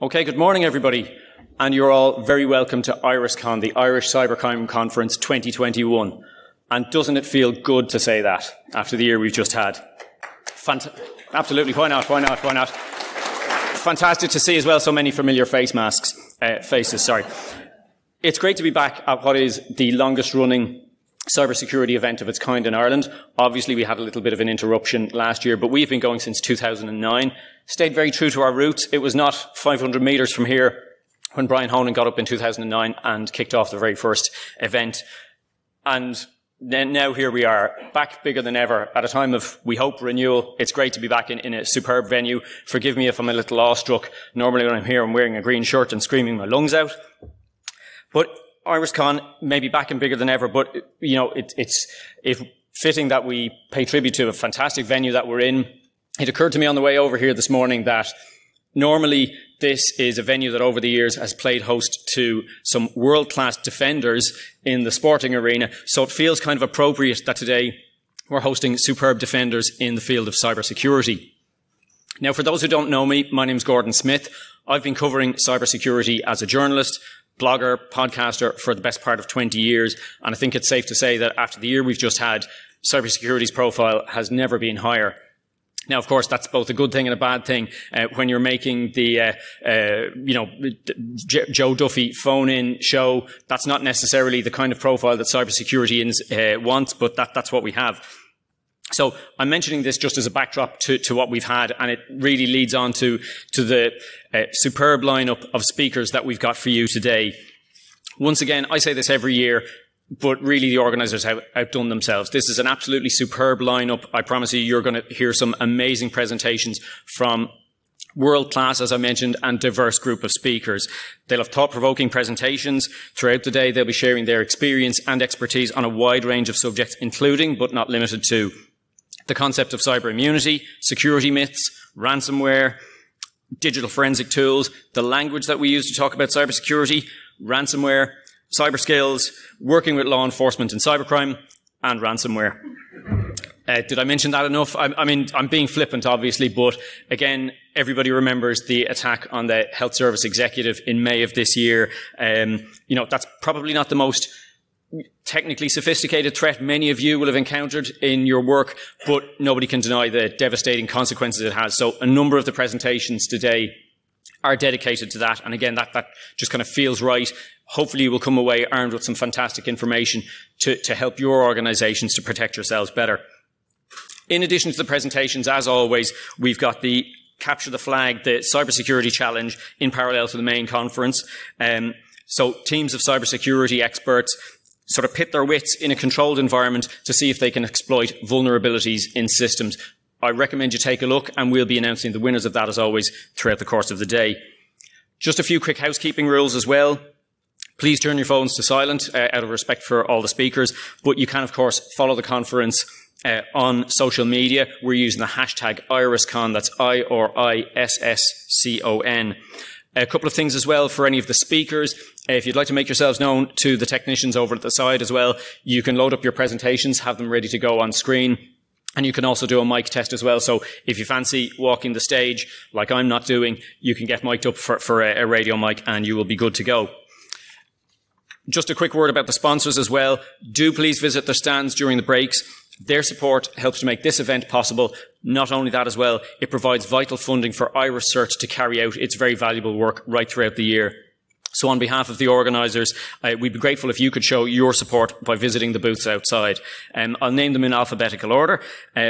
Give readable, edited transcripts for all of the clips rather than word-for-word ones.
Okay, good morning everybody, and you're all very welcome to irisscon, the Irish Cybercrime Conference 2021. And doesn't it feel good to say that after the year we've just had? Absolutely, why not? Fantastic to see as well so many familiar faces. It's great to be back at what is the longest running cybersecurity event of its kind in Ireland. Obviously, we had a little bit of an interruption last year, but we've been going since 2009. Stayed very true to our roots. It was not 500 metres from here when Brian Honan got up in 2009 and kicked off the very first event. And then now here we are, back bigger than ever, at a time of, we hope, renewal. It's great to be back in a superb venue. Forgive me if I'm a little awestruck. Normally when I'm here, I'm wearing a green shirt and screaming my lungs out. But irisscon may be back and bigger than ever, but you know, it's fitting that we pay tribute to a fantastic venue that we're in. It occurred to me on the way over here this morning that normally this is a venue that over the years has played host to some world-class defenders in the sporting arena, so it feels kind of appropriate that today we're hosting superb defenders in the field of cybersecurity. Now, for those who don't know me, my name's Gordon Smith. I've been covering cybersecurity as a journalist, blogger, podcaster for the best part of 20 years, and I think it's safe to say that after the year we've just had, cybersecurity's profile has never been higher. Now, of course, that's both a good thing and a bad thing. When you're making the, Joe Duffy phone-in show, that's not necessarily the kind of profile that cybersecurity wants, but that's what we have. So I'm mentioning this just as a backdrop to what we've had, and it really leads on to the superb lineup of speakers that we've got for you today. Once again, I say this every year, but really the organisers have outdone themselves. This is an absolutely superb lineup. I promise you're going to hear some amazing presentations from world-class, as I mentioned, and diverse group of speakers. They'll have thought-provoking presentations. Throughout the day, they'll be sharing their experience and expertise on a wide range of subjects, including, but not limited to, the concept of cyber immunity, security myths, ransomware, digital forensic tools, the language that we use to talk about cybersecurity, ransomware, cyber skills, working with law enforcement in cybercrime, and ransomware. Did I mention that enough? I mean, I'm being flippant, obviously, but again, everybody remembers the attack on the health service executive in May of this year. That's probably not the most technically sophisticated threat many of you will have encountered in your work, but nobody can deny the devastating consequences it has. So a number of the presentations today are dedicated to that. And again, that just kind of feels right. Hopefully you will come away armed with some fantastic information to help your organisations to protect yourselves better. In addition to the presentations, as always, we've got the Capture the Flag, the Cybersecurity Challenge in parallel to the main conference. So teams of cybersecurity experts sort of pit their wits in a controlled environment to see if they can exploit vulnerabilities in systems. I recommend you take a look, and we'll be announcing the winners of that, as always, throughout the course of the day. Just a few quick housekeeping rules as well. Please turn your phones to silent out of respect for all the speakers, but you can, of course, follow the conference on social media. We're using the hashtag irisscon, that's IRISSCON. A couple of things as well for any of the speakers. If you'd like to make yourselves known to the technicians over at the side as well, you can load up your presentations, have them ready to go on screen. And you can also do a mic test as well. So if you fancy walking the stage, like I'm not doing, you can get mic'd up for a radio mic and you will be good to go. Just a quick word about the sponsors as well. Do please visit their stands during the breaks. Their support helps to make this event possible. Not only that as well, it provides vital funding for irisscert to carry out its very valuable work right throughout the year. So on behalf of the organisers, we'd be grateful if you could show your support by visiting the booths outside. I'll name them in alphabetical order.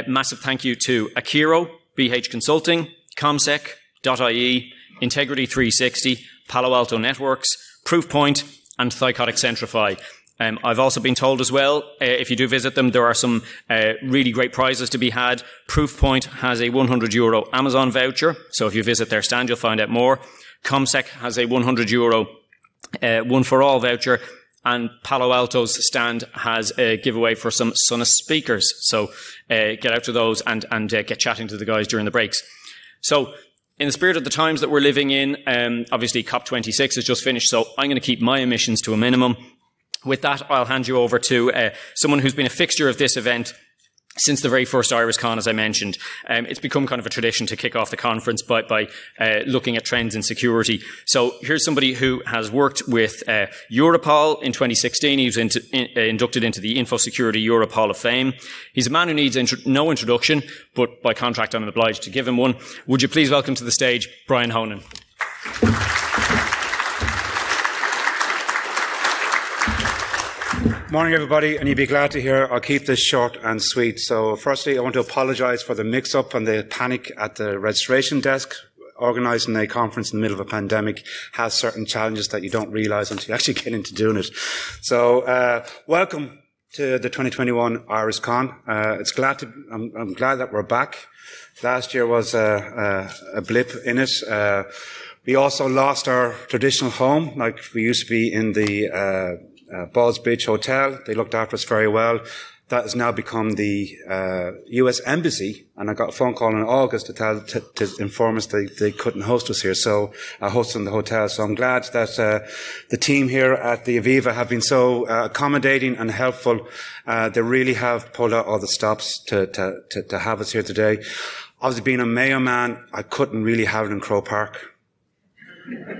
Massive thank you to Akiro, BH Consulting, Comsec.ie, Integrity 360, Palo Alto Networks, Proofpoint, and Thycotic Centrify. I've also been told as well, if you do visit them, there are some really great prizes to be had. Proofpoint has a €100 Amazon voucher, so if you visit their stand, you'll find out more. Comsec has a €100 One for All voucher, and Palo Alto's stand has a giveaway for some Sonos speakers. So get out to those and get chatting to the guys during the breaks. So in the spirit of the times that we're living in, obviously COP26 has just finished, so I'm going to keep my emissions to a minimum. With that, I'll hand you over to someone who's been a fixture of this event since the very first IRISCon, as I mentioned. It's become kind of a tradition to kick off the conference by looking at trends in security. So here's somebody who has worked with Europol in 2016. He was inducted into the Info Security Europe Hall of Fame. He's a man who needs no introduction, but by contract I'm obliged to give him one. Would you please welcome to the stage Brian Honan. Morning, everybody, and you'll be glad to hear I'll keep this short and sweet. So firstly, I want to apologise for the mix-up and the panic at the registration desk. Organising a conference in the middle of a pandemic has certain challenges that you don't realise until you actually get into doing it. So welcome to the 2021 IRISCon. I'm glad that we're back. Last year was a blip in it. We also lost our traditional home, like we used to be in the Ballsbridge Hotel. They looked after us very well. That has now become the US Embassy, and I got a phone call in August to inform us they couldn't host us here, so I hosted in the hotel. So I'm glad that the team here at the Aviva have been so accommodating and helpful. They really have pulled out all the stops to have us here today. Obviously, being a Mayo man, I couldn't really have it in Croke Park.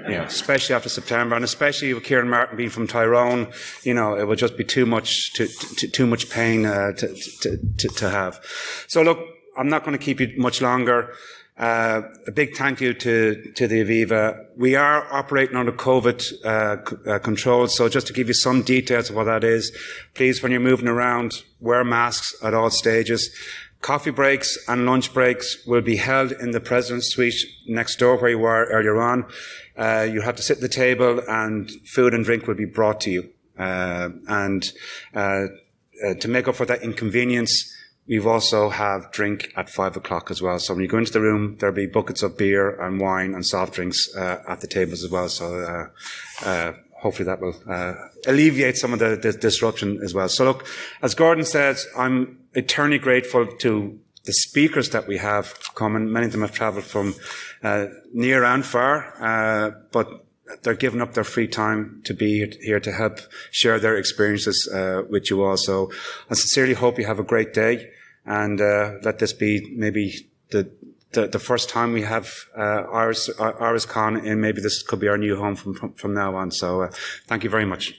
Yeah, especially after September, and especially with Kieran Martin being from Tyrone, you know, it would just be too much pain to have. So look, I'm not going to keep you much longer. A big thank you to the Aviva. We are operating under COVID controls, so just to give you some details of what that is, please, when you're moving around, wear masks at all stages. Coffee breaks and lunch breaks will be held in the President's Suite next door where you were earlier on. You have to sit at the table and food and drink will be brought to you. To make up for that inconvenience, we've also have drink at 5 o'clock as well. So when you go into the room, there'll be buckets of beer and wine and soft drinks at the tables as well. So hopefully that will alleviate some of the disruption as well. So look, as Gordon says, I'm eternally grateful to the speakers that we have coming. Many of them have travelled from near and far, but they're giving up their free time to be here to help share their experiences with you all. So I sincerely hope you have a great day, and let this be maybe the first time we have IRISCon, and maybe this could be our new home from now on. So thank you very much.